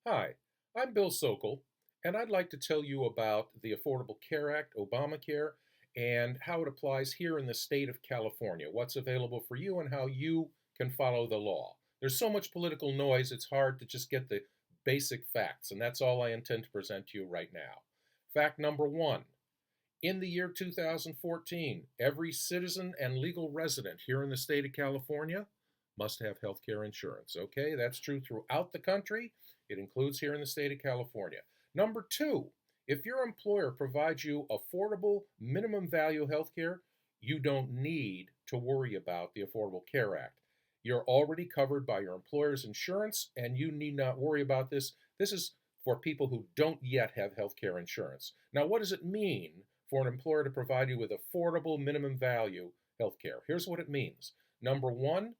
Hi, I'm Bill Sokol, and I'd like to tell you about the Affordable Care Act, Obamacare, and how it applies here in the state of California, what's available for you, and how you can follow the law. There's so much political noise, it's hard to just get the basic facts, and that's all I intend to present to you right now. Fact number one: in the year 2014, every citizen and legal resident here in the state of California must have health care insurance. Okay, that's true throughout the country. It includes here in the state of California. Number two, if your employer provides you affordable minimum value health care, you don't need to worry about the Affordable Care Act. You're already covered by your employer's insurance, and you need not worry about this. This is for people who don't yet have health care insurance. Now, what does it mean for an employer to provide you with affordable minimum value health care? Here's what it means. Number one,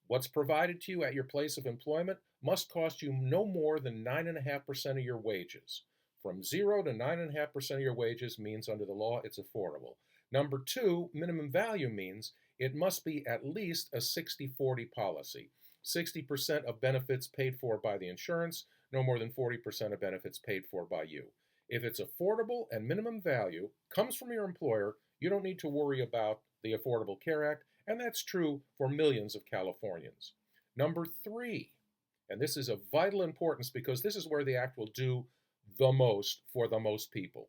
what's provided to you at your place of employment must cost you no more than 9.5% of your wages. From 0 to 9.5% of your wages means under the law it's affordable. Number two, minimum value means it must be at least a 60-40 policy. 60% of benefits paid for by the insurance, no more than 40% of benefits paid for by you. If it's affordable and minimum value comes from your employer, you don't need to worry about the Affordable Care Act, and that's true for millions of Californians. Number three, and this is of vital importance because this is where the Act will do the most for the most people.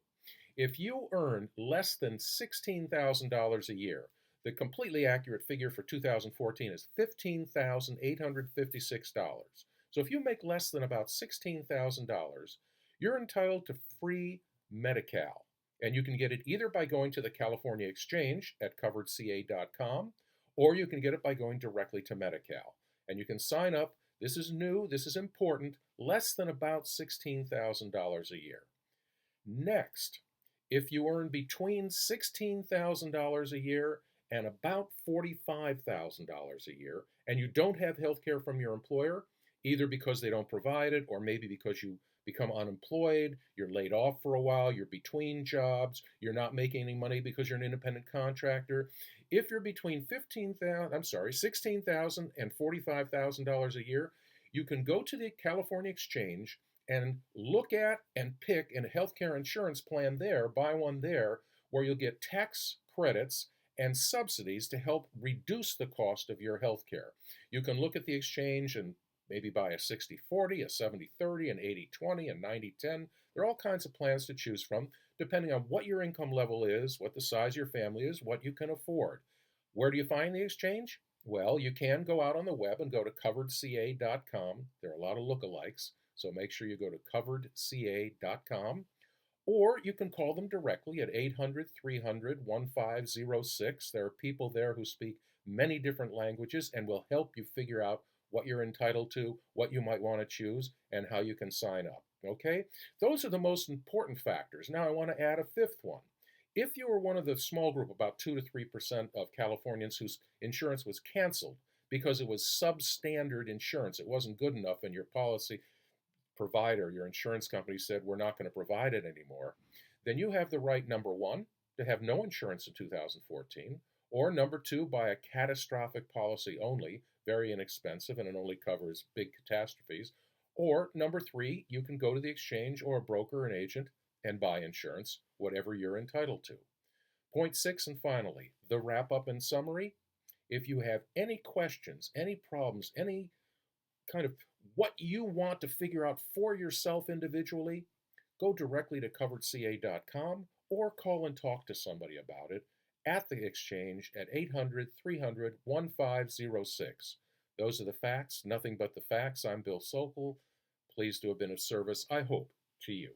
If you earn less than $16,000 a year, the completely accurate figure for 2014 is $15,856. So if you make less than about $16,000, you're entitled to free Medi-Cal. And you can get it either by going to the California Exchange at coveredca.com, or you can get it by going directly to Medi-Cal. And you can sign up. This is new, this is important, less than about $16,000 a year. Next, if you earn between $16,000 a year and about $45,000 a year, and you don't have health care from your employer, either because they don't provide it or maybe because you become unemployed, you're laid off for a while, you're between jobs, you're not making any money because you're an independent contractor. If you're between $16,000 and $45,000 a year, you can go to the California Exchange and look at and pick a healthcare insurance plan there, buy one there, where you'll get tax credits and subsidies to help reduce the cost of your health care. You can look at the exchange and maybe buy a 60-40, a 70-30, an 80-20, a 90-10. There are all kinds of plans to choose from, depending on what your income level is, what the size of your family is, what you can afford. Where do you find the exchange? Well, you can go out on the web and go to coveredca.com. There are a lot of lookalikes, so make sure you go to coveredca.com. Or you can call them directly at 800-300-1506. There are people there who speak many different languages and will help you figure out what you're entitled to, what you might want to choose, and how you can sign up. Okay? Those are the most important factors. Now I want to add a fifth one. If you were one of the small group, about 2 to 3% of Californians whose insurance was canceled because it was substandard insurance, it wasn't good enough, and your policy provider, your insurance company said, we're not going to provide it anymore, then you have the right, number one, to have no insurance in 2014, or number two, buy a catastrophic policy only, very inexpensive, and it only covers big catastrophes. Or number three, you can go to the exchange or a broker, an agent, and buy insurance, whatever you're entitled to. Point six, and finally, the wrap up and summary. If you have any questions, any problems, any kind of what you want to figure out for yourself individually, go directly to coveredca.com or call and talk to somebody about it at the exchange at 800-300-1506. Those are the facts, nothing but the facts. I'm Bill Sokol. Pleased to have been of service, I hope, to you.